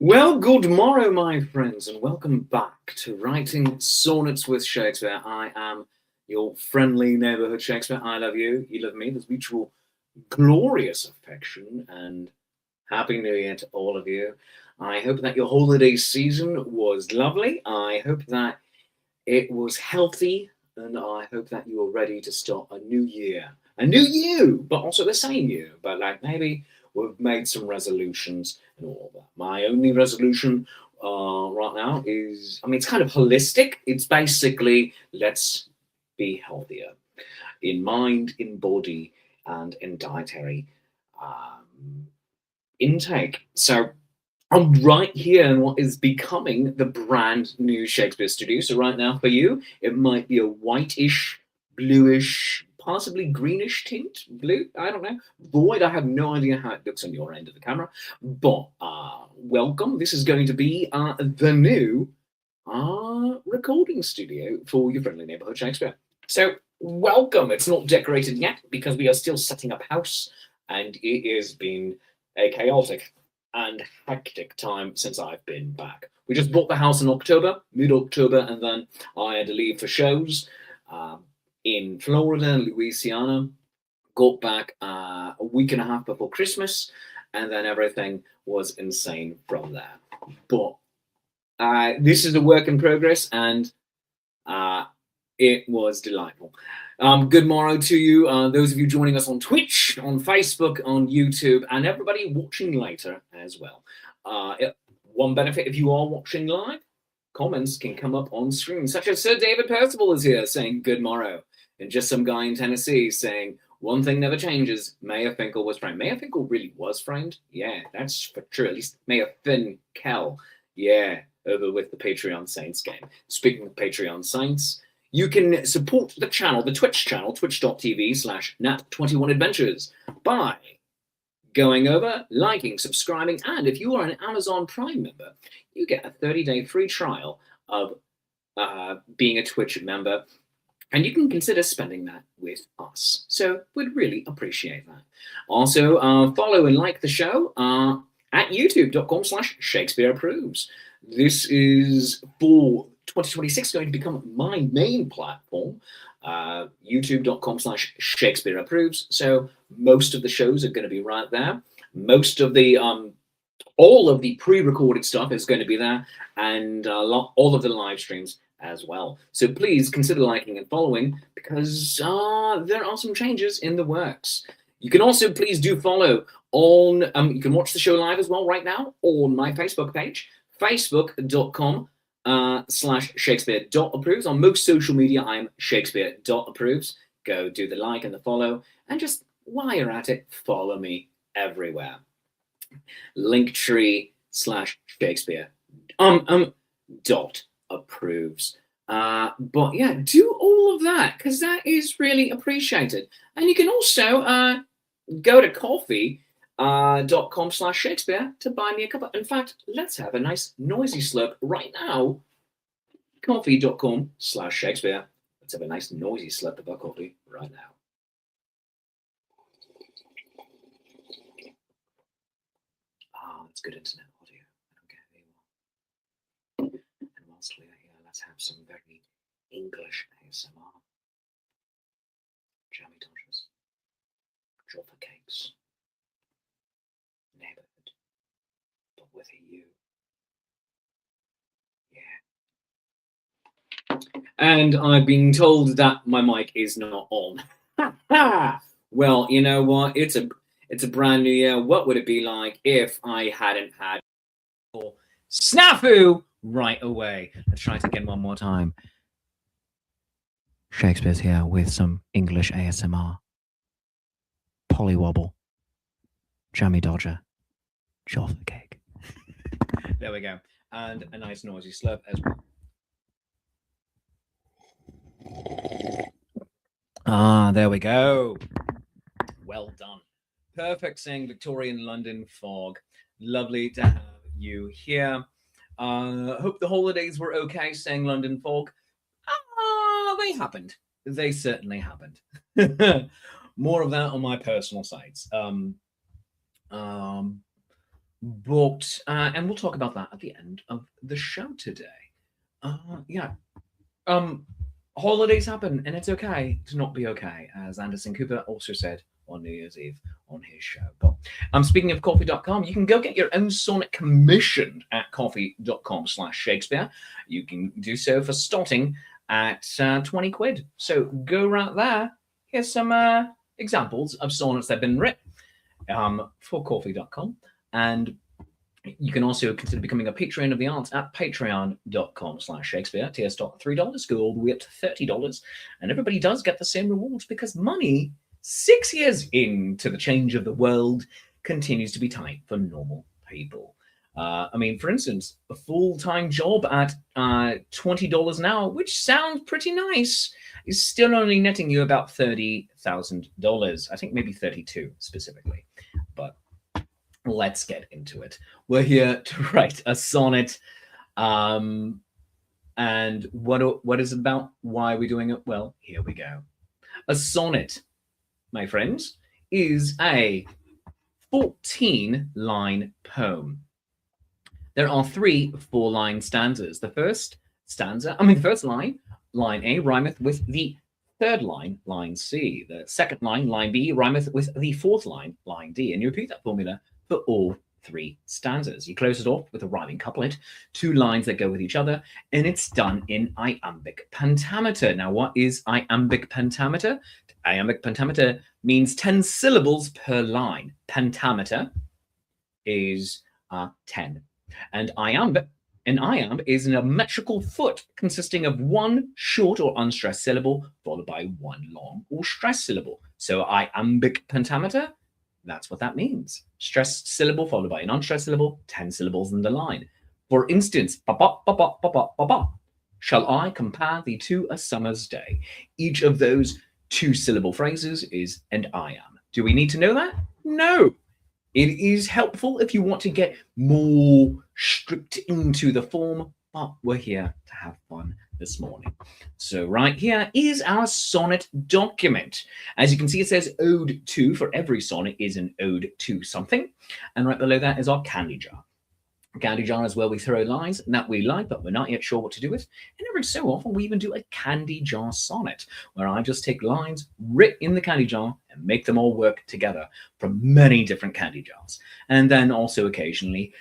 Well, good morrow, my friends, and welcome back to Writing Sonnets with Shakespeare. I am your friendly neighbourhood Shakespeare. I love you, you love me. There's mutual glorious affection, and Happy New Year to all of you. I hope that your holiday season was lovely. I hope that it was healthy, and I hope that you are ready to start a new year. A new you, but also the same you. But like maybe we've made some resolutions and all that. My only resolution right now is, I mean, it's kind of holistic. It's basically let's be healthier in mind, in body, and in dietary intake. So I'm right here in what is becoming the brand new Shakespeare studio. So right now for you, it might be a whitish, bluish, possibly greenish tint. Blue, I don't know. Void, I have no idea how it looks on your end of the camera. But welcome. This is going to be the new recording studio for your friendly neighborhood Shakespeare. So welcome. It's not decorated yet because we are still setting up house, and it has been a chaotic and hectic time since I've been back. We just bought the house in October, mid-October, and then I had to leave for shows in Florida and Louisiana. Got back a week and a half before Christmas, and then everything was insane from there. But this is a work in progress, and it was delightful. Good morrow to you, those of you joining us on Twitch, on Facebook, on YouTube, and everybody watching later as well. One benefit if you are watching live, comments can come up on screen, such as Sir David Percival is here saying good morrow, and just some guy in Tennessee saying one thing never changes. Mayor Finkel was framed. Mayor Finkel really was framed. Yeah, that's for true. At least Mayor Finkel. Yeah, over with the Patreon Saints game. Speaking of Patreon Saints, you can support the channel, the Twitch channel, twitch.tv/nat21adventures, by going over, liking, subscribing, and if you are an Amazon Prime member, you get a 30-day free trial of being a Twitch member, and you can consider spending that with us. So we'd really appreciate that. Also, follow and like the show at youtube.com/Shakespeare Approves. This is for 2026 going to become my main platform, youtube.com/Shakespeare Approves. So most of the shows are going to be right there. Most of the all of the pre-recorded stuff is going to be there, and all of the live streams as well. So please consider liking and following, because there are some changes in the works. You can also please do follow on, you can watch the show live as well right now on my Facebook page, facebook.com/Shakespeare.approves. On most social media, I'm Shakespeare.approves. Go do the like and the follow, and just while you're at it, follow me everywhere. Linktree/Shakespeare dot approves. But yeah, do all of that, because that is really appreciated. And you can also go to coffee.com/Shakespeare to buy me a cup of, in fact, let's have a nice noisy slurp right now. Coffee.com/Shakespeare. Let's have a nice noisy slurp of our coffee right now. It's good internet audio. I don't care who you are. And whilst we are here, let's have some very English ASMR. Jammy Dodgers. Joffa cakes. Neighbourhood. But with a U. Yeah. And I've been told that my mic is not on. Well, you know what? It's a brand new year. What would it be like if I hadn't had snafu right away? Let's try it again one more time. Shakespeare's here with some English ASMR. Pollywobble. Jammy Dodger. Joffa cake. There we go. And a nice noisy slurp as well. There we go. Well done. Perfect saying Victorian London fog. Lovely to have you here. Hope the holidays were okay saying London fog. They happened. They certainly happened. More of that on my personal sites. But and we'll talk about that at the end of the show today. Yeah. Holidays happen, and it's okay to not be okay, as Anderson Cooper also said on New Year's Eve on his show. But speaking of coffee.com, you can go get your own sonnet commissioned at coffee.com/Shakespeare. You can do so for starting at 20 quid. So go right there. Here's some examples of sonnets that have been written for coffee.com. And you can also consider becoming a Patreon of the arts at patreon.com/Shakespeare. TS $3 go all the way up to $30. And everybody does get the same rewards because money, 6 years into the change of the world, continues to be tight for normal people. I mean, for instance, a full-time job at $20 an hour, which sounds pretty nice, is still only netting you about $30,000. I think maybe 32 specifically. But let's get into it. We're here to write a sonnet. And what is it about? Why are we doing it? Well, here we go. A sonnet, my friends, is a 14-line poem. There are 3 4-line stanzas. The first line, line A, rhymeth with the third line, line C. The second line, line B, rhymeth with the fourth line, line D. And you repeat that formula for all 3 stanzas. You close it off with a rhyming couplet, 2 lines that go with each other, and it's done in iambic pentameter. Now, what is iambic pentameter? Iambic pentameter means 10 syllables per line. Pentameter is 10. And iamb is a metrical foot consisting of 1 short or unstressed syllable followed by 1 long or stressed syllable. So iambic pentameter, that's what that means. Stressed syllable followed by an unstressed syllable, 10 syllables in the line. For instance, ba-ba, ba-ba, ba-ba, ba-ba. Shall I compare thee to a summer's day? Each of those 2-syllable phrases is and I am. Do we need to know that? No. It is helpful if you want to get more strict into the form, but we're here to have fun this morning. So right here is our sonnet document. As you can see, it says ode to. For every sonnet is an ode to something. And right below that is our candy jar. Candy jar is where we throw lines that we like, but we're not yet sure what to do with. And every so often, we even do a candy jar sonnet, where I just take lines written in the candy jar and make them all work together from many different candy jars. And then also occasionally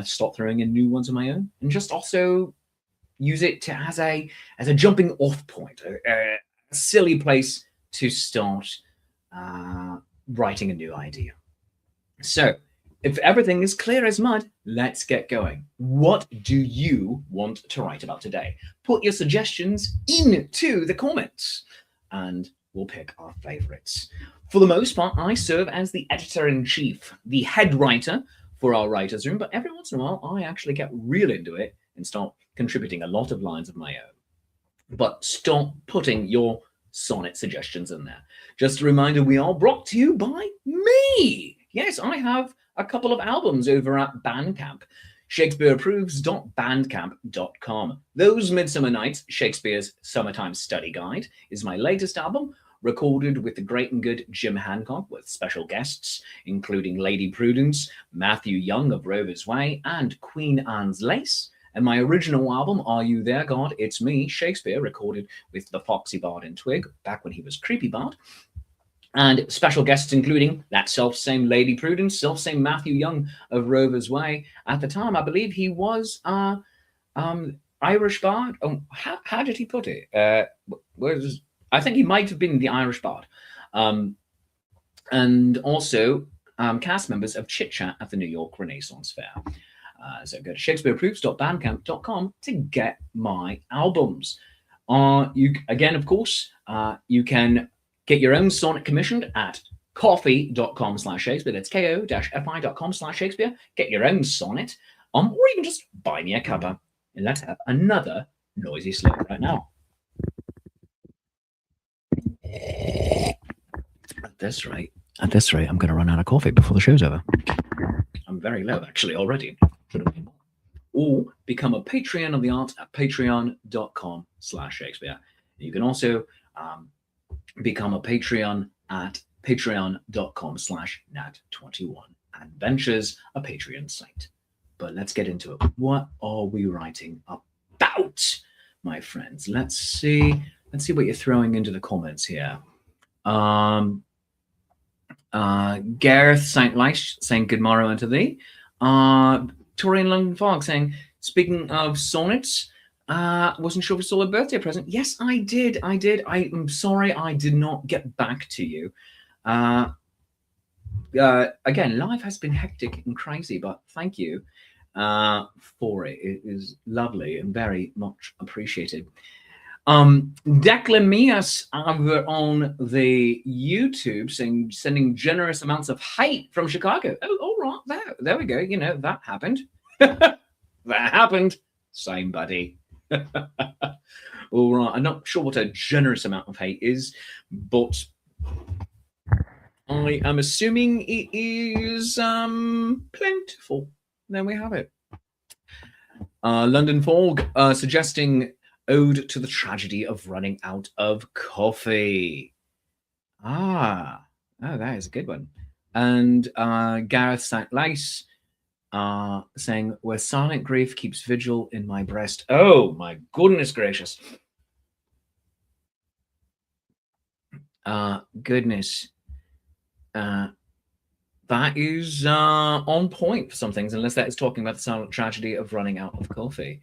start throwing in new ones of my own, and just also use it as a jumping off point, a silly place to start writing a new idea. So, if everything is clear as mud, let's get going. What do you want to write about today? Put your suggestions into the comments and we'll pick our favorites. For the most part, I serve as the editor-in-chief, the head writer for our writer's room, but every once in a while, I actually get real into it and start contributing a lot of lines of my own. But stop putting your sonnet suggestions in there. Just a reminder, we are brought to you by me. Yes, I have a couple of albums over at Bandcamp. ShakespeareApproves.bandcamp.com. Those Midsummer Nights, Shakespeare's Summertime Study Guide, is my latest album, recorded with the great and good Jim Hancock, with special guests, including Lady Prudence, Matthew Young of Rover's Way, and Queen Anne's Lace. And my original album, Are You There, God? It's Me, Shakespeare, recorded with the Foxy Bard and Twig, back when he was Creepy Bard. And special guests including that self-same Lady Prudence, self-same Matthew Young of Rover's Way. At the time, I believe he was Irish Bard. Oh, how did he put it? I think he might have been the Irish Bard. And also cast members of Chit Chat at the New York Renaissance Fair. So go to ShakespeareApproves.bandcamp.com to get my albums. Again, of course, you can get your own sonnet commissioned at coffee.com/Shakespeare. That's ko-fi.com/Shakespeare. Get your own sonnet, or even just buy me a cuppa. And let's have another noisy slip right now. At this rate, I'm going to run out of coffee before the show's over. I'm very low, actually, already. Should have been more. Or become a Patreon of the art at patreon.com/Shakespeare. You can also become a Patreon at patreon.com/nat21. Adventures, a Patreon site. But let's get into it. What are we writing about, my friends? Let's see. Let's see what you're throwing into the comments here. Gareth St. Leish saying good morrow unto thee. Tori in London Fog saying, speaking of sonnets, wasn't sure if you saw a birthday present. Yes, I did. I'm sorry I did not get back to you. Again, life has been hectic and crazy, but thank you for it. It is lovely and very much appreciated. Declan Mias over on the YouTube sending generous amounts of hate from Chicago. Oh, all right, there we go. You know, that happened. That happened. Same, buddy. All right. I'm not sure what a generous amount of hate is, but I am assuming it is plentiful. There we have it. London Fog suggesting Ode to the Tragedy of Running Out of Coffee. Oh, that is a good one. And Gareth St. Lace saying, where silent grief keeps vigil in my breast. Oh, my goodness gracious. Goodness. That is on point for some things, unless that is talking about the silent tragedy of running out of coffee.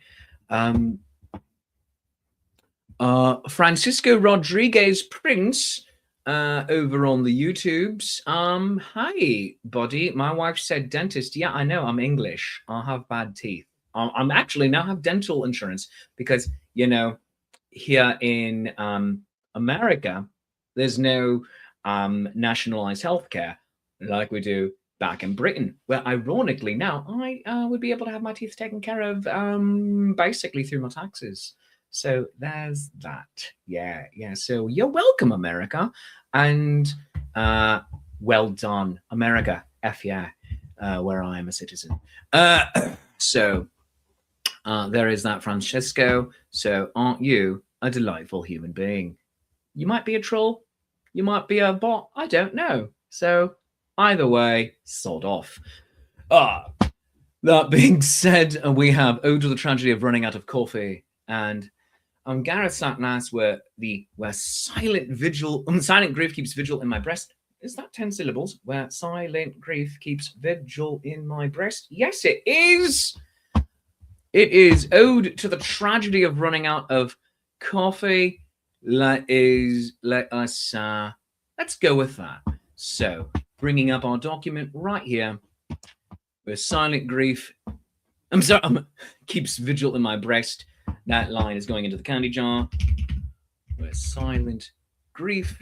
Francisco Rodriguez Prince over on the YouTubes. Hi, buddy. My wife said dentist. Yeah, I know. I'm English. I'll have bad teeth. I'm actually now have dental insurance because, you know, here in America, there's no nationalized healthcare like we do back in Britain, where ironically now I would be able to have my teeth taken care of basically through my taxes. So there's that. Yeah. So you're welcome, America, and well done, America. F yeah, where I am a citizen. So there is that, Francesco. So aren't you a delightful human being? You might be a troll, you might be a bot. I don't know. So either way, sod off. That being said, we have Ode to the Tragedy of Running Out of Coffee, and Gareth Satnas, where silent grief keeps vigil in my breast. Is that 10 syllables? Where silent grief keeps vigil in my breast? Yes, it is. It is Ode to the Tragedy of Running Out of Coffee. Let's go with that. So, bringing up our document right here, where silent grief, keeps vigil in my breast. That line is going into the candy jar. Where silent grief,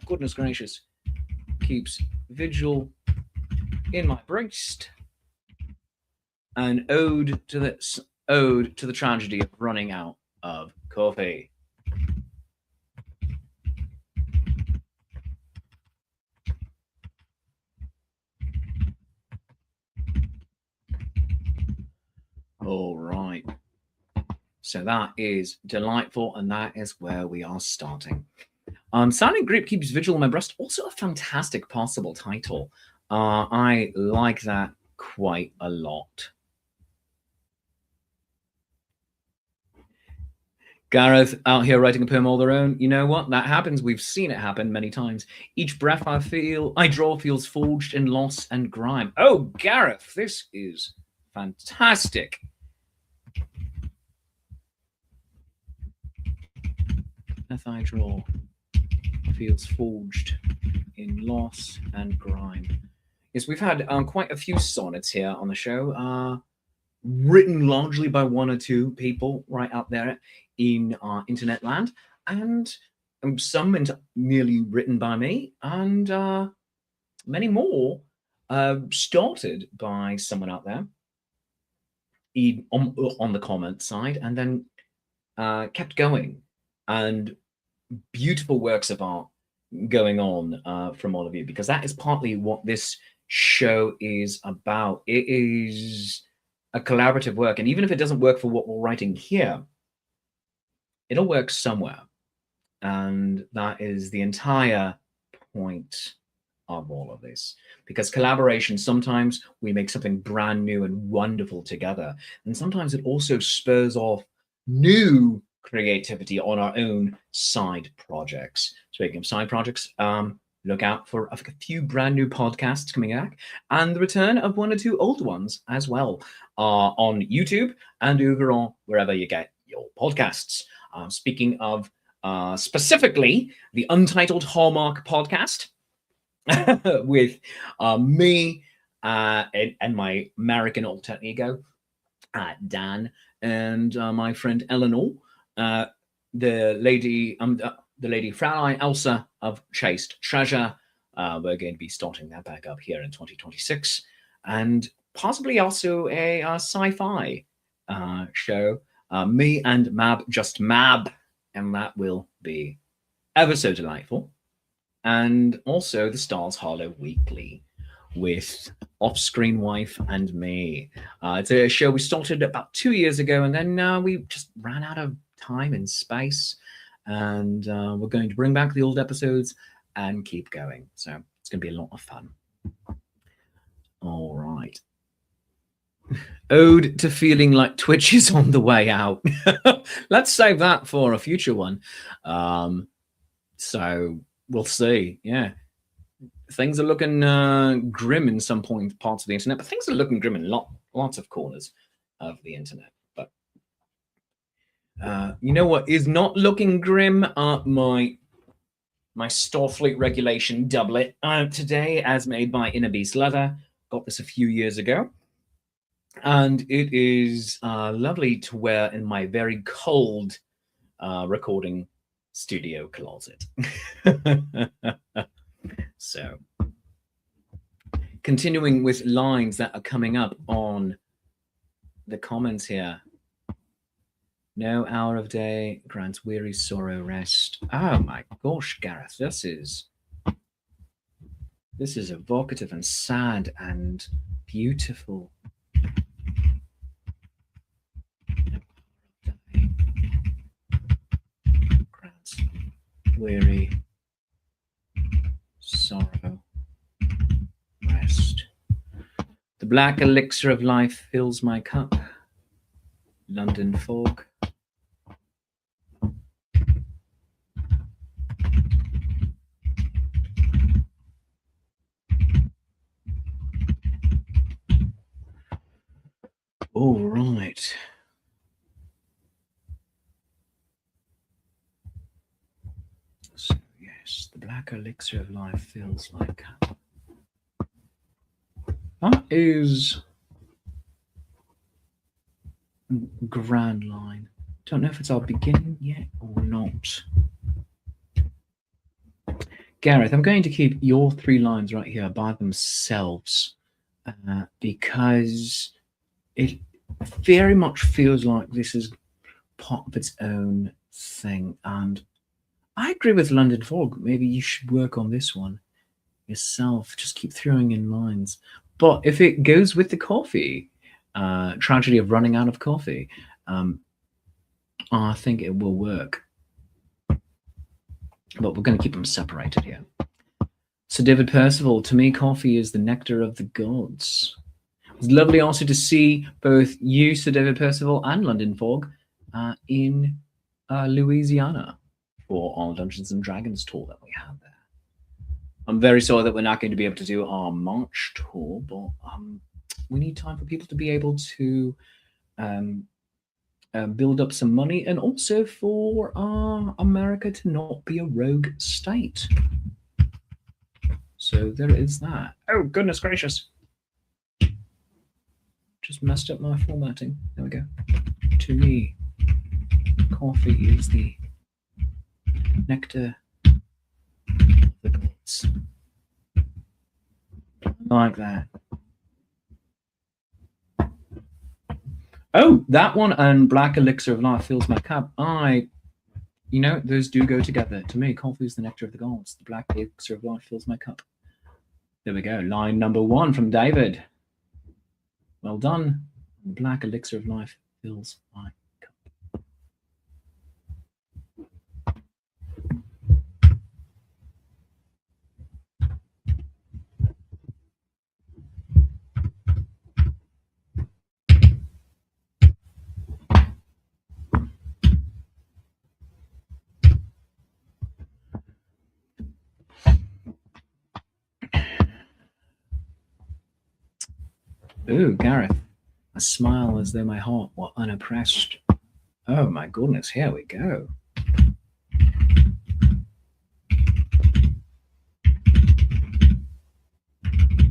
goodness gracious, keeps vigil in my breast. An ode to the tragedy of running out of coffee. All right. So that is delightful, and that is where we are starting. Silent Grief Keeps Vigil in My Breast, also a fantastic possible title. I like that quite a lot. Gareth out here writing a poem all their own. You know what? That happens. We've seen it happen many times. Each breath I draw feels forged in loss and grime. Oh, Gareth, this is fantastic. Breath I draw feels forged in loss and grime. Yes, we've had quite a few sonnets here on the show, written largely by one or two people right out there in internet land, and some merely written by me, and many more started by someone out there on the comment side, and then kept going, and beautiful works of art going on from all of you, because that is partly what this show is about. It is a collaborative work, and even if it doesn't work for what we're writing here, it'll work somewhere, and that is the entire point of all of this, because collaboration, sometimes we make something brand new and wonderful together, and sometimes it also spurs off new creativity on our own side projects. Speaking of side projects, look out for a few brand new podcasts coming back, and the return of one or two old ones as well, on YouTube and over on wherever you get your podcasts. Speaking of specifically the Untitled Hallmark podcast with me and my American alter ego, Dan, and my friend Eleanor, the lady Fraulein Elsa of Chaste Treasure. We're going to be starting that back up here in 2026, and possibly also a sci-fi show. Me and Mab, just Mab, and that will be ever so delightful. And also the Stars Hollow Weekly with Off-Screen Wife and Me. It's a show we started about 2 years ago, and then we just ran out of time and space, and we're going to bring back the old episodes and keep going. So it's going to be a lot of fun. All right. Ode to feeling like Twitch is on the way out. Let's save that for a future one. So we'll see. Yeah. Things are looking grim in some parts of the internet, but things are looking grim in lots of corners of the internet. But you know what is not looking grim? My Starfleet regulation doublet today, as made by Inner Beast Leather. Got this a few years ago, and it is lovely to wear in my very cold recording studio closet. So, continuing with lines that are coming up on the comments here. No hour of day grants weary sorrow rest. Oh my gosh, Gareth, this is evocative and sad and beautiful. Grants weary sorrow rest. The black elixir of life fills my cup. London fog. All right. So, yes, the black elixir of life fills my cup. That is a grand line. Don't know if it's our beginning yet or not. Gareth, I'm going to keep your 3 lines right here by themselves because it very much feels like this is part of its own thing. And I agree with London Fog. Maybe you should work on this one yourself. Just keep throwing in lines. But if it goes with the coffee, tragedy of running out of coffee, I think it will work. But we're going to keep them separated here. Sir David Percival, to me, coffee is the nectar of the gods. It was lovely also to see both you, Sir David Percival, and London Fog in Louisiana for our Dungeons and Dragons tour that we had there. I'm very sorry that we're not going to be able to do our March tour, but we need time for people to be able to build up some money, and also for America to not be a rogue state. So there is that. Oh, goodness gracious. Just messed up my formatting. There we go. To me, coffee is the nectar of the gods. Like that. Oh, that one and Black Elixir of Life fills my cup. Those do go together. To me, coffee is the nectar of the gods. The Black Elixir of Life fills my cup. There we go. Line number 1 from David. Well done. The Black Elixir of Life fills my cup. Ooh, Gareth. A smile as though my heart were unoppressed. Oh my goodness, here we go.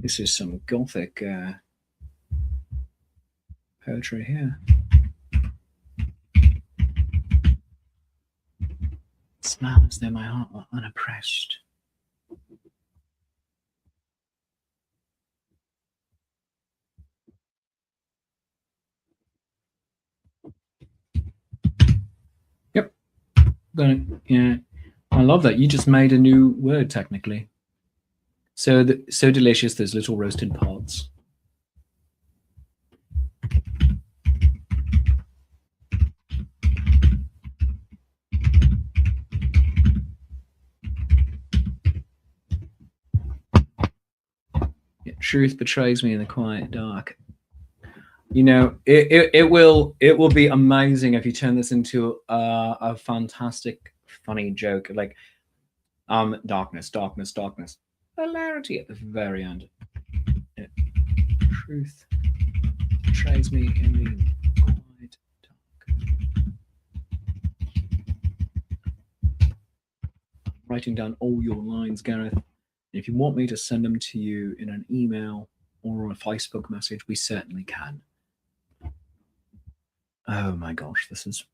This is some gothic poetry here. Smile as though my heart were unoppressed. Yep. Yeah. I love that. You just made a new word technically. So delicious, those little roasted pods. Yeah, truth betrays me in the quiet dark. You know, it will be amazing if you turn this into a fantastic, funny joke. Like, darkness, darkness, darkness. Hilarity at the very end. Yeah. Truth betrays me in the quiet dark. Writing down all your lines, Gareth. If you want me to send them to you in an email or a Facebook message, we certainly can. Oh my gosh, this is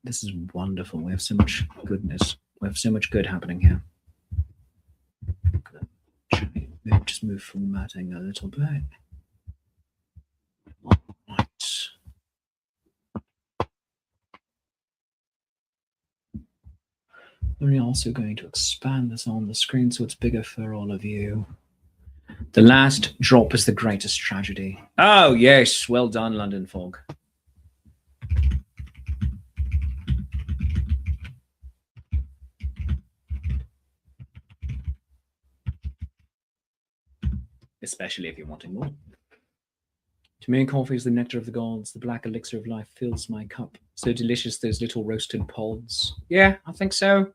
wonderful. We have so much goodness. We have so much good happening here. Maybe just move formatting a little bit. Right. We're also going to expand this on the screen so it's bigger for all of you. The last drop is the greatest tragedy. Oh yes, well done, London Fog. Especially if you're wanting more. To me, coffee is the nectar of the gods. The black elixir of life fills my cup. So delicious, those little roasted pods. Yeah, I think so.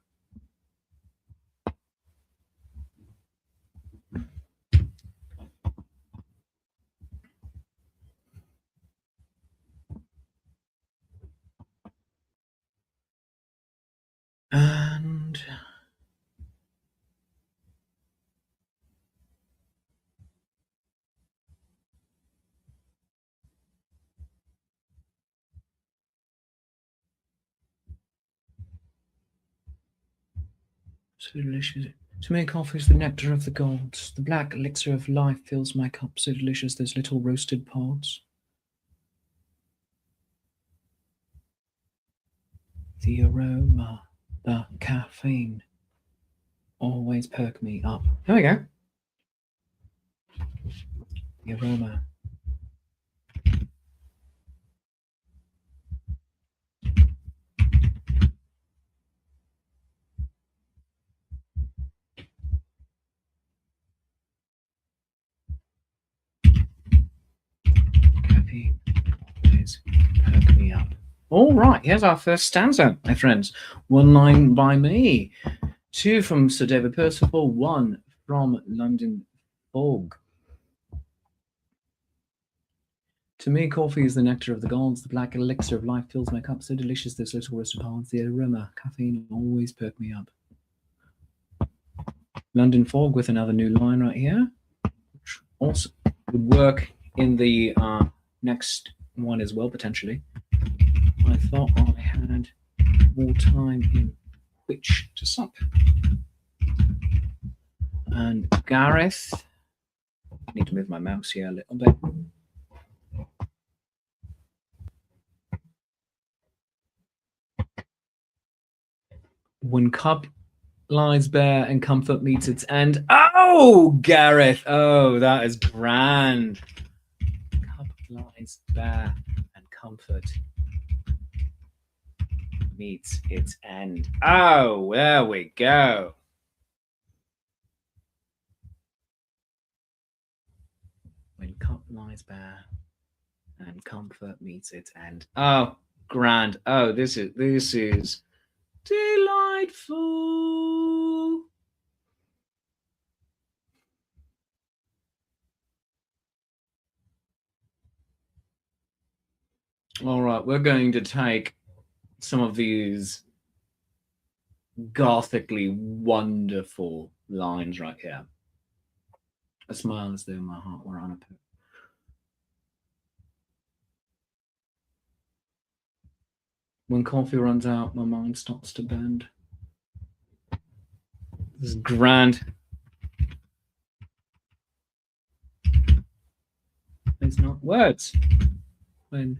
And so delicious. To me, coffee is the nectar of the gods. The black elixir of life fills my cup. So delicious, those little roasted pods. The aroma, the caffeine, always perk me up. There we go. The aroma. Caffeine, always perk me up. All right, here's our first stanza, my friends. One line by me, two from Sir David Percival, one from London Fog. To me, coffee is the nectar of the gods. The black elixir of life fills my cup. So delicious, those little roasted pods. The aroma, caffeine, always perk me up. London Fog with another new line right here, which also would work in the next one as well, potentially. I thought I had more time in which to sup. And Gareth, I need to move my mouse here a little bit. When cup lies bare and comfort meets its end. Oh, Gareth. Oh, that is grand. Cup lies bare and comfort meets its end. Oh, there we go. When cup lies bare and comfort meets its end. Oh, grand. Oh, this is delightful. All right, we're going to take some of these gothically wonderful lines right here. A smile is there in my heart where on a pit. When coffee runs out, my mind starts to bend. This is grand. It's not words. When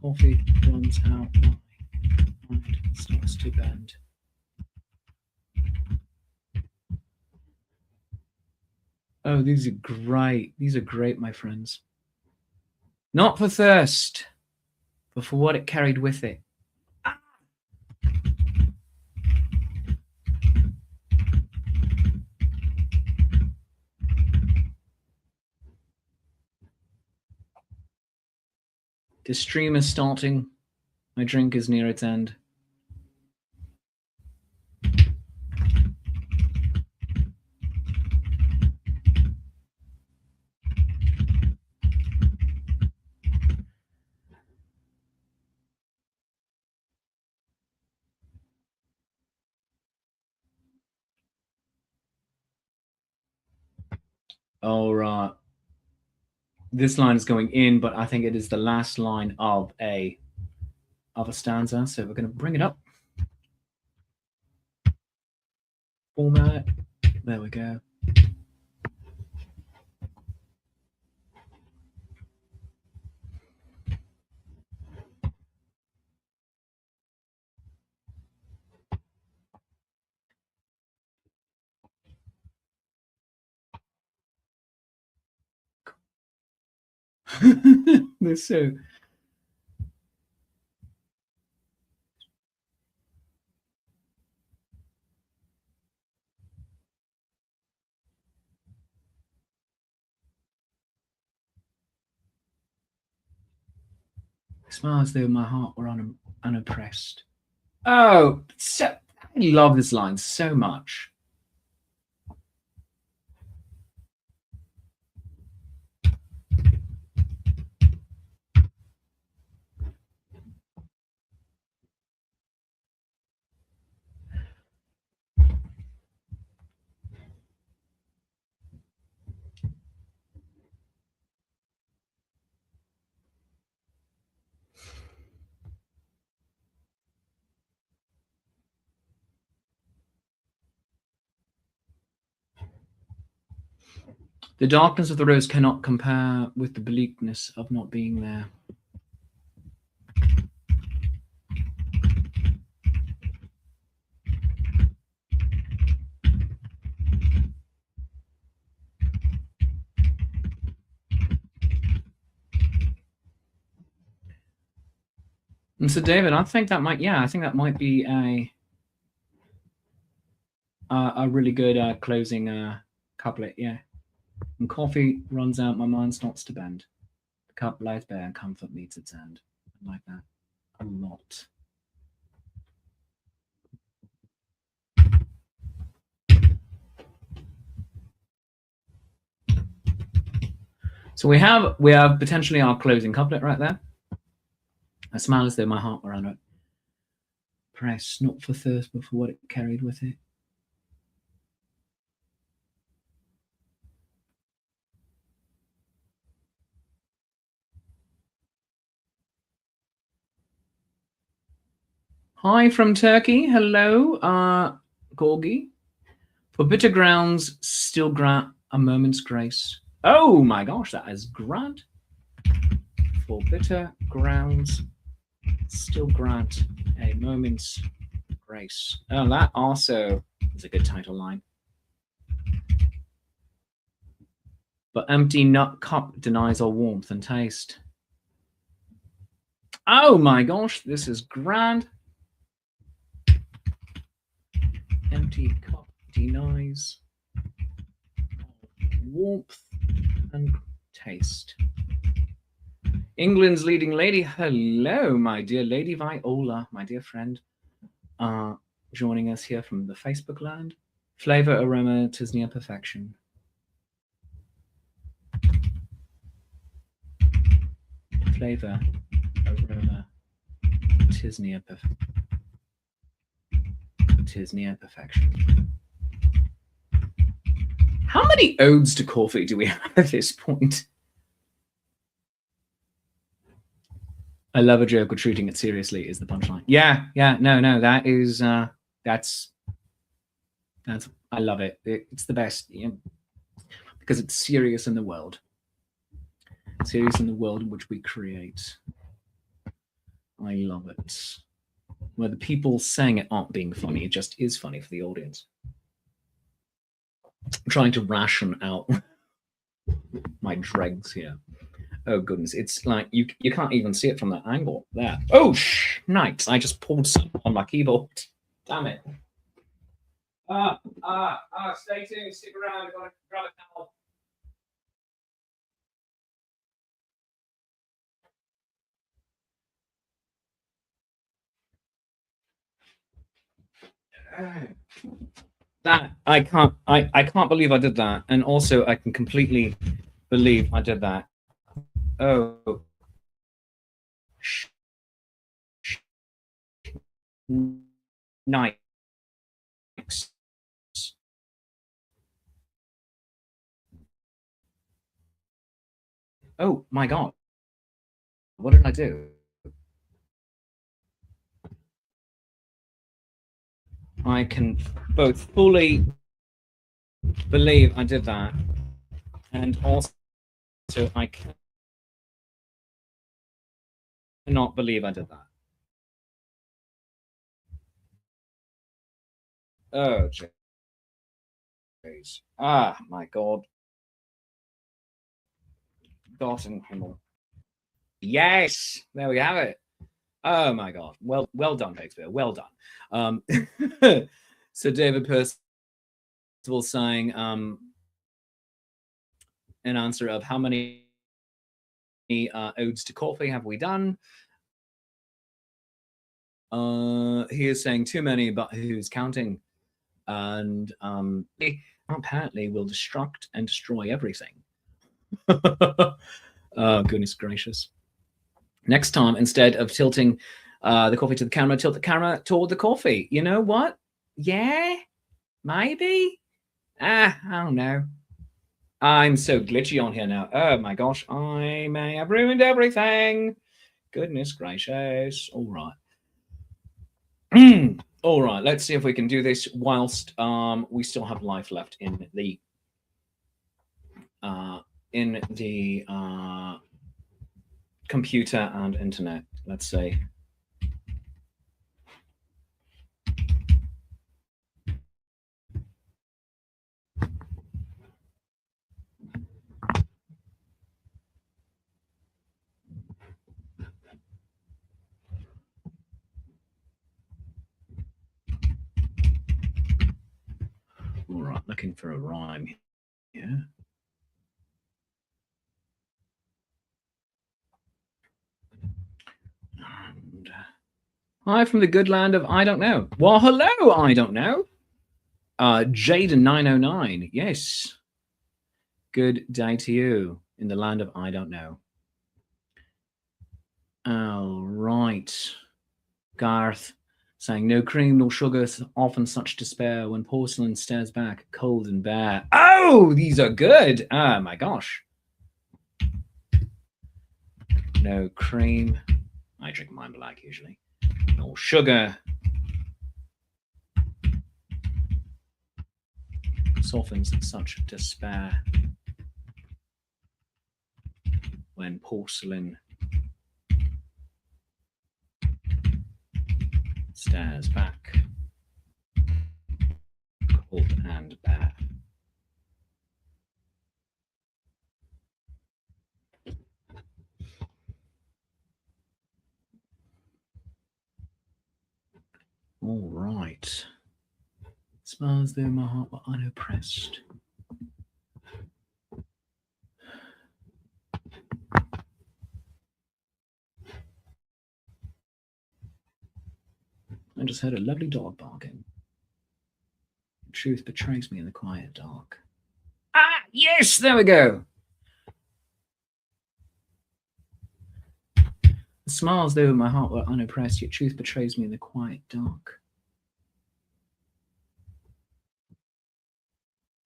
coffee runs out, my mind starts to bend. Oh, these are great. These are great, my friends. Not for thirst, but for what it carried with it. The stream is starting. My drink is near its end. All right. This line is going in, but I think it is the last line of a stanza. So we're going to bring it up. Format. There we go. They're so. Smile as though my heart were unoppressed. Oh, so, I love this line so much. The darkness of the rose cannot compare with the bleakness of not being there. And so, David, I think that might be a really good closing couplet. Yeah. When coffee runs out, my mind starts to bend. The cup lies bare and comfort meets its end. I like that a lot. So we have potentially our closing couplet right there. I smile as though my heart were under it. Press not for thirst, but for what it carried with it. Hi from Turkey. Hello, Gorgie. For bitter grounds, still grant a moment's grace. Oh my gosh, that is grant. For bitter grounds, still grant a moment's grace. Oh, that also is a good title line. But empty nut cup denies all warmth and taste. Oh my gosh, this is grand. Empty cup denies warmth and taste. England's leading lady. Hello, my dear Lady Viola, my dear friend, joining us here from the Facebook land. Flavor, aroma, 'tis near perfection. Flavor, aroma. Tis near perfection. How many odes to coffee do we have at this point? I love a joke, or treating it seriously is the punchline. Yeah, no, that is that's I love it. It's the best, because it's serious in the world. Serious in the world in which we create. I love it. Where the people saying it aren't being funny, it just is funny for the audience. I'm trying to ration out my dregs here. Oh goodness, it's like you can't even see it from that angle there. Oh nice! I just poured some on my keyboard. Damn it. Stay tuned, stick around, I'm gonna grab a towel. That I can't believe I did that, and also I can completely believe I did that. Oh, nice. Oh my god, what did I do? I can both fully believe I did that, and also I cannot believe I did that. Oh, jeez. Ah, my God. Gott in Himmel. Yes, there we have it. Oh my God. Well done, Shakespeare. Well done. So David Percival saying in answer of how many odes to coffee have we done? He is saying too many, but who's counting? And apparently will destruct and destroy everything. Oh, goodness gracious. Next time, instead of tilting the coffee to the camera, tilt the camera toward the coffee. You know what? Yeah, maybe. I don't know. I'm so glitchy on here now. Oh my gosh, I may have ruined everything. Goodness gracious. All right. All right, let's see if we can do this whilst we still have life left in the computer and internet, let's say. All right, looking for a rhyme here. And, hi from the good land of I don't know. Well, hello, I don't know. Jaden909, yes. Good day to you in the land of I don't know. All right. Garth saying, no cream, no sugar, often such despair when porcelain stares back, cold and bare. Oh, these are good. Oh my gosh. No cream. I drink mine black usually. No sugar. Softens such despair when porcelain stares back, cold and bare. All right. Smiles though my heart were unoppressed. I just heard a lovely dog barking. Truth betrays me in the quiet dark. Ah, yes, there we go. Smiles though my heart were unoppressed, yet truth betrays me in the quiet dark.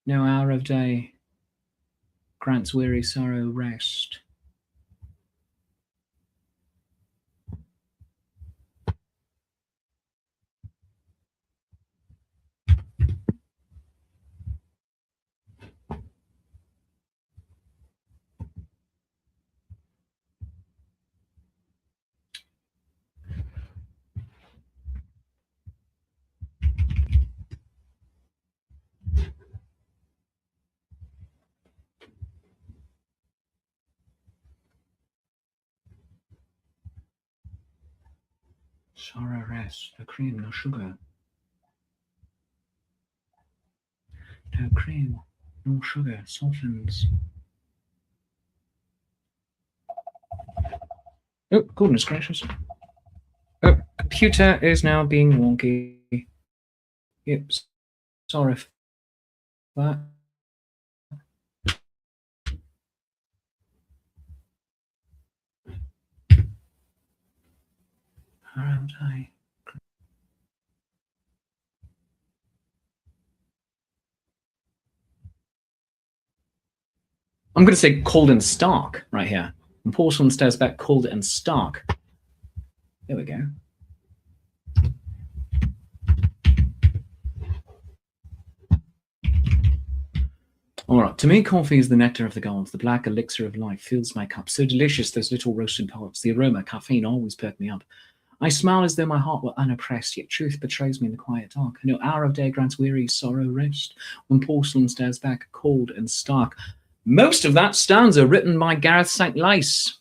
No hour of day grants weary sorrow rest. Sorrow rest, no cream, no sugar. No cream, no sugar, softens. Oh, goodness gracious. Oh, computer is now being wonky. Yep, sorry for that. Around I. I'm going to say cold and stark right here. And porcelain stares back cold and stark. There we go. All right. To me, coffee is the nectar of the gods. The black elixir of life fills my cup. So delicious, those little roasted pods. The aroma, caffeine, always perk me up. I smile as though my heart were unoppressed, yet truth betrays me in the quiet dark. No hour of day grants weary sorrow rest, when porcelain stares back cold and stark. Most of that stanza written by Gareth St. Lice.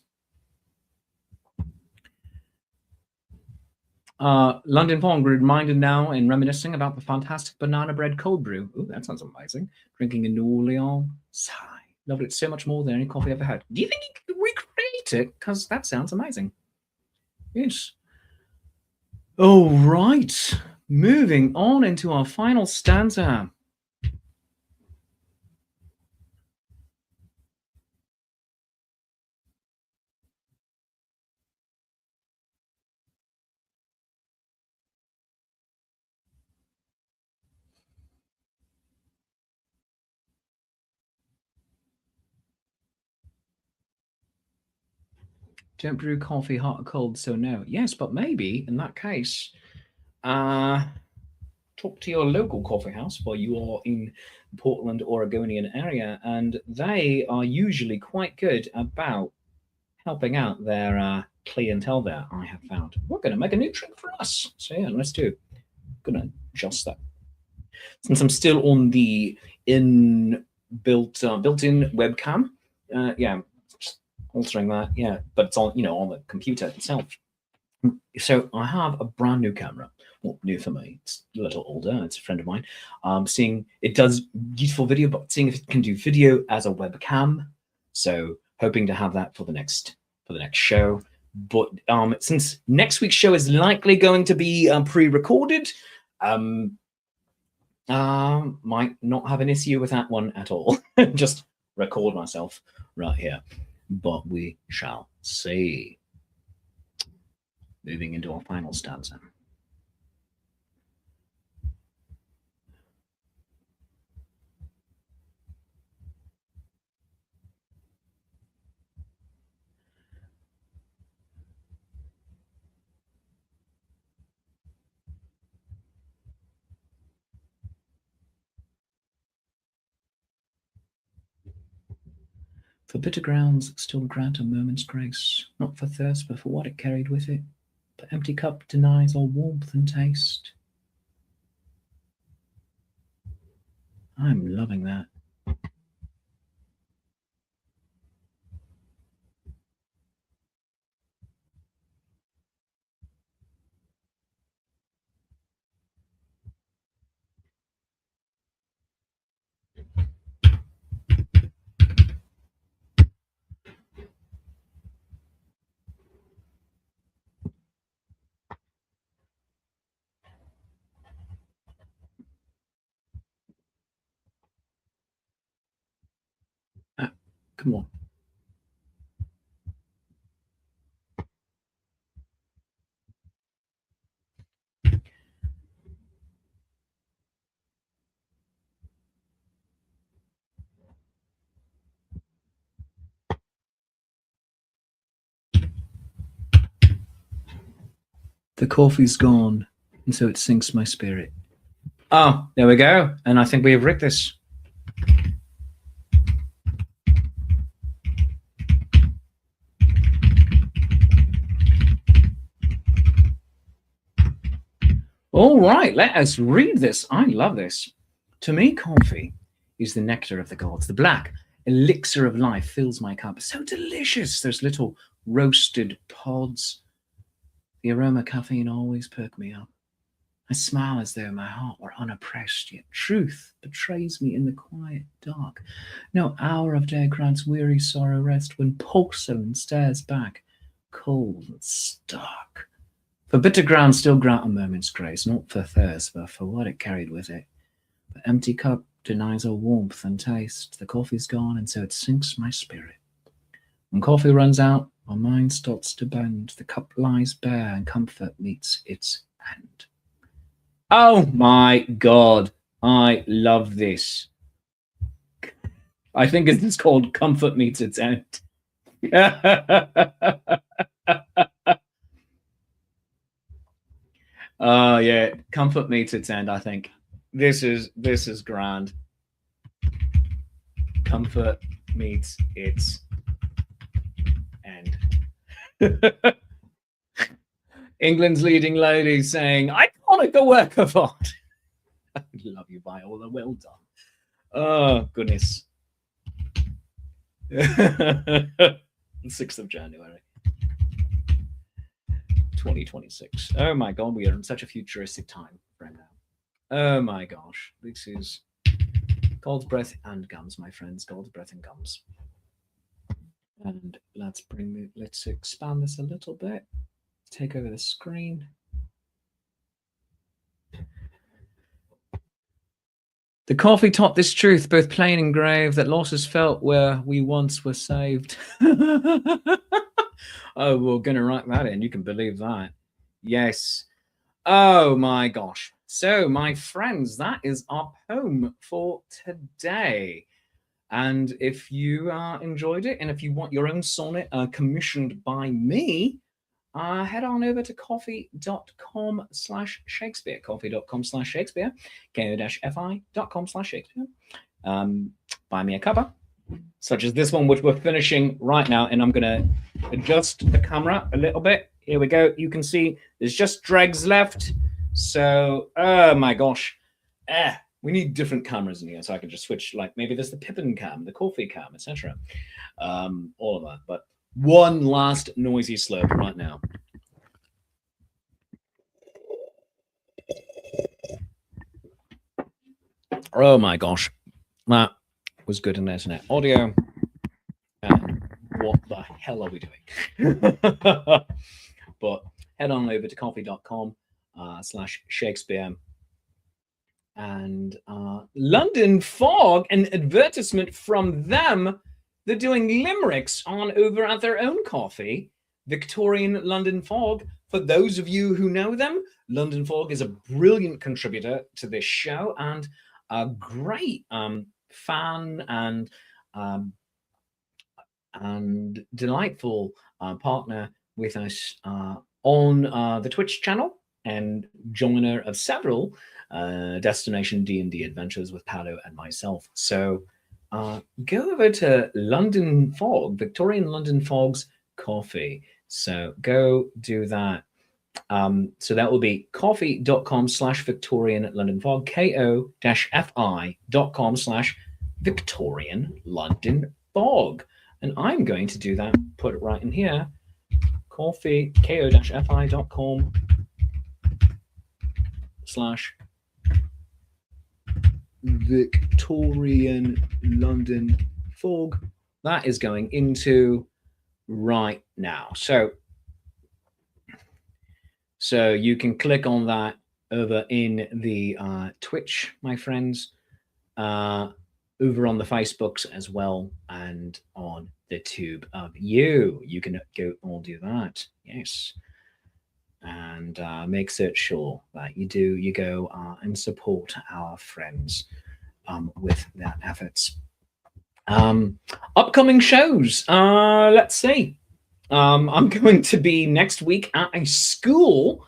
London Pond, we're reminded now and reminiscing about the fantastic banana bread cold brew. Ooh, that sounds amazing. Drinking a New Orleans. Sigh. Loved it so much more than any coffee I've ever had. Do you think you could recreate it? Because that sounds amazing. Yes. All right. Moving on into our final stanza. Don't brew coffee hot or cold, so no. Yes, but maybe in that case, talk to your local coffee house while you are in Portland, Oregonian area, and they are usually quite good about helping out their clientele there, I have found. We're going to make a new drink for us. So yeah, let's do it. I'm going to adjust that. Since I'm still on the built-in webcam, yeah, just altering that, yeah, but it's on, on the computer itself. So I have a brand new camera. Well, new for me. It's a little older. It's a friend of mine. Seeing it does beautiful video, but seeing if it can do video as a webcam. So hoping to have that for the next show. But since next week's show is likely going to be pre-recorded, might not have an issue with that one at all. Just record myself right here. But we shall see. Moving into our final stanza. For bitter grounds still grant a moment's grace, not for thirst, but for what it carried with it. The empty cup denies all warmth and taste. I'm loving that. Come on. The coffee's gone, and so it sinks my spirit. Oh, there we go. And I think we have rigged this. All right, let us read this. I love this. To me, coffee is the nectar of the gods. The black elixir of life fills my cup. So delicious. Those little roasted pods. The aroma of caffeine always perk me up. I smile as though my heart were unoppressed, yet truth betrays me in the quiet dark. No hour of day grants weary sorrow rest when porcelain stares back, cold and stark. For bitter ground still grant a moment's grace, not for thirst, but for what it carried with it. The empty cup denies all warmth and taste. The coffee's gone, and so it sinks my spirit. When coffee runs out, my mind starts to bend. The cup lies bare, and comfort meets its end. Oh my God, I love this. I think it's called Comfort Meets Its End. Yeah, comfort meets its end, I think. This is grand. Comfort meets its end. England's leading lady saying, iconic a work of art. I love you, Viola. Well done. Oh, goodness. 6th of January. 2026. Oh my God, we are in such a futuristic time right now. Oh my gosh, this is God's breath and gums, my friends. God's breath and gums. And let's expand this a little bit. Take over the screen. The coffee taught this truth, both plain and grave, that losses felt where we once were saved. Oh, we're going to write that in. You can believe that. Yes. Oh, my gosh. So, my friends, that is our poem for today. And if you enjoyed it, and if you want your own sonnet commissioned by me, head on over to coffee.com/Shakespeare, coffee.com/Shakespeare, ko-fi.com/Shakespeare. Buy me a cover, such as this one, which we're finishing right now. And I'm going to adjust the camera a little bit. Here we go. You can see there's just dregs left. So, oh my gosh. We need different cameras in here, so I can just switch, like maybe there's the Pippin cam, the coffee cam, etc. All of that. But one last noisy slurp right now. Oh my gosh. That was good in internet audio. And what the hell are we doing? But head on over to coffee.com/Shakespeare. And London Fog, an advertisement from them. They're doing limericks on over at their own coffee, Victorian London Fog. For those of you who know them, London Fog is a brilliant contributor to this show and a great fan and delightful partner with us on the Twitch channel and joiner of several Destination D&D adventures with Paolo and myself. So go over to London Fog, Victorian London Fog's coffee. So go do that. So that will be coffee.com/Victorian London Fog, ko-fi.com/Victorian London Fog. And I'm going to do that, put it right in here. Coffee, ko-fi.com/Victorian London Fog. That is going into right now. So you can click on that over in the Twitch, my friends, over on the Facebooks as well, and on the tube of you. You can go all do that. Yes. And make sure that you go and support our friends with their efforts. Upcoming shows. Let's see. I'm going to be next week at a school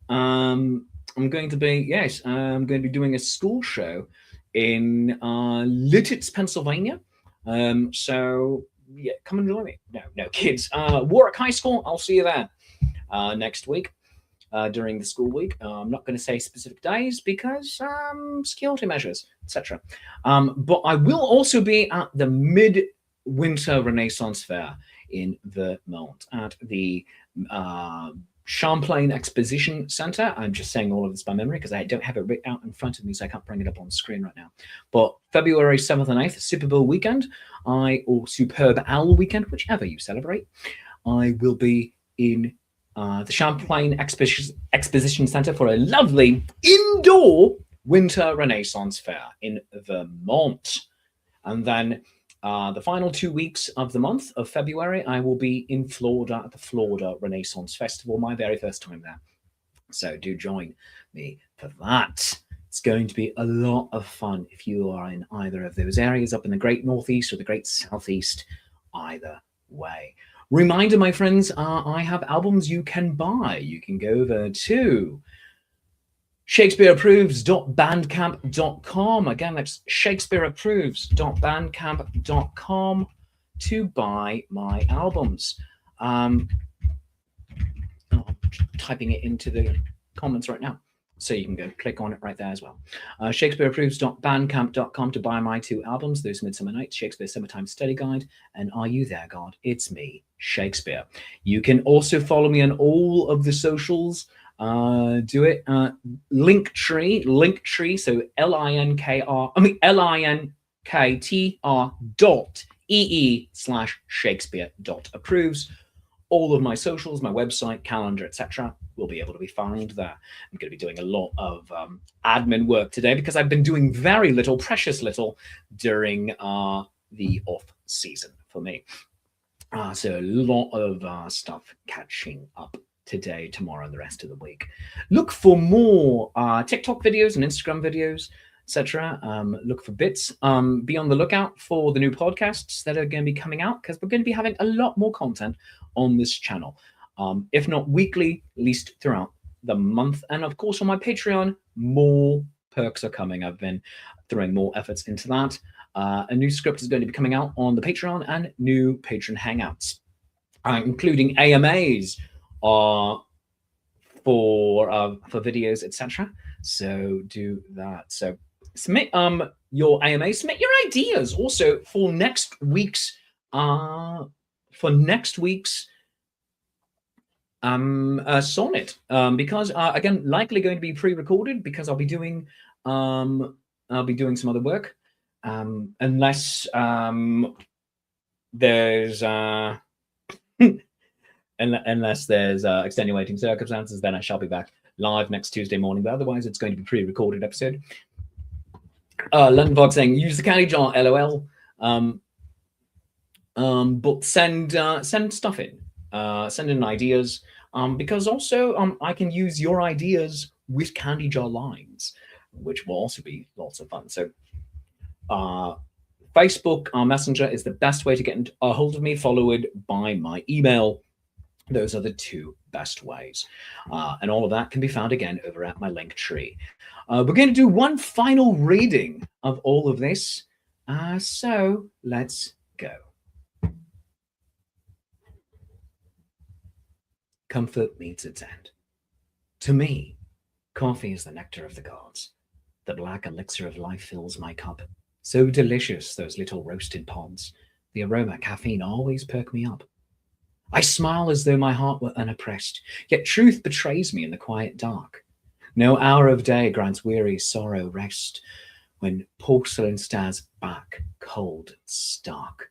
I'm going to be doing a school show in Lititz, Pennsylvania. So yeah, come and join me. No, kids. Warwick High School. I'll see you there next week. During the school week. I'm not going to say specific days because security measures, etc. But I will also be at the Midwinter Renaissance Fair in Vermont at the Champlain Exposition Center. I'm just saying all of this by memory because I don't have it written out in front of me, so I can't bring it up on screen right now. But February 7th and 8th, Super Bowl weekend, or Superb Owl weekend, whichever you celebrate, I will be in the Champlain Exposition Center for a lovely indoor winter Renaissance fair in Vermont. And then the final 2 weeks of the month of February, I will be in Florida at the Florida Renaissance Festival, my very first time there. So do join me for that. It's going to be a lot of fun if you are in either of those areas up in the Great Northeast or the Great Southeast, either way. Reminder, my friends, I have albums you can buy. You can go over to shakespeareapproves.bandcamp.com. Again, that's shakespeareapproves.bandcamp.com to buy my albums. I'm typing it into the comments right now, so you can go click on it right there as well. shakespeareapproves.bandcamp.com to buy my 2 albums, Those Midsummer Nights, Shakespeare Summertime Study Guide, and Are You There, God? It's Me, Shakespeare. You can also follow me on all of the socials. Do it. Linktree, so linktr.ee/Shakespeare.approves. All of my socials, my website, calendar, etc., will be able to be found there. I'm going to be doing a lot of admin work today because I've been doing very little, precious little, during the off season for me. So a lot of stuff catching up today, tomorrow, and the rest of the week. Look for more TikTok videos and Instagram videos, etc. Look for bits. Be on the lookout for the new podcasts that are going to be coming out, because we're going to be having a lot more content on this channel. If not weekly, at least throughout the month. And of course, on my Patreon, more perks are coming. I've been throwing more efforts into that. A new script is going to be coming out on the Patreon and new patron hangouts, including AMAs for videos, etc. So do that. So submit your AMA, submit your ideas also for next week's sonnet, because again, likely going to be pre-recorded because I'll be doing some other work, unless there's unless there's extenuating circumstances, then I shall be back live next Tuesday morning. But otherwise, it's going to be pre-recorded episode. London Vlog saying use the candy jar, LOL. But send stuff in. Send in ideas, because also I can use your ideas with candy jar lines, which will also be lots of fun. So Facebook Messenger is the best way to get a hold of me, followed by my email. Those are the 2 best ways. And all of that can be found again over at my link tree. We're going to do one final reading of all of this. So let's go. Comfort meets its end. To me, coffee is the nectar of the gods. The black elixir of life fills my cup. So delicious, those little roasted pods. The aroma, caffeine always perk me up. I smile as though my heart were unoppressed, yet truth betrays me in the quiet dark. No hour of day grants weary sorrow rest, when porcelain stares back, cold and stark.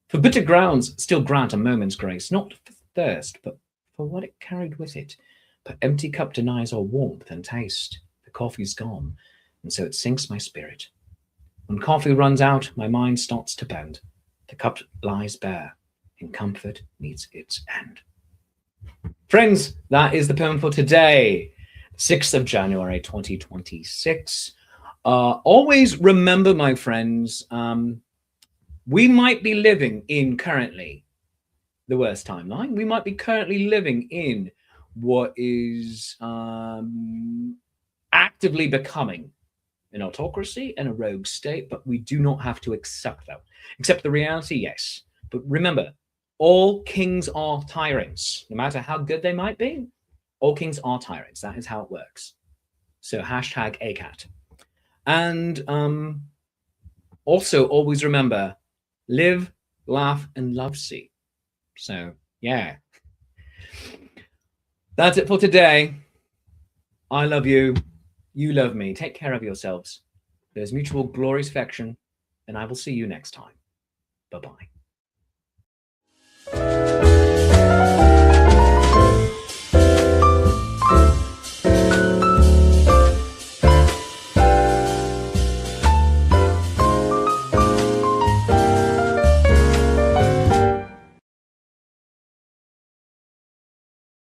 For bitter grounds still grant a moment's grace, not for thirst, but for what it carried with it. But empty cup denies all warmth and taste. The coffee's gone, and so it sinks my spirit. When coffee runs out, my mind starts to bend. The cup lies bare, and comfort meets its end. Friends, that is the poem for today, 6th of January, 2026. Always remember, my friends, we might be living in currently the worst timeline. We might be currently living in what is actively becoming an autocracy and a rogue state, but we do not have to accept that. Accept the reality, yes. But remember, all kings are tyrants, no matter how good they might be. All kings are tyrants. That is how it works. So hashtag ACAT. And also always remember, live, laugh, and love see. So yeah. That's it for today. I love you. You love me. Take care of yourselves. There's mutual glorious affection, and I will see you next time. Bye-bye.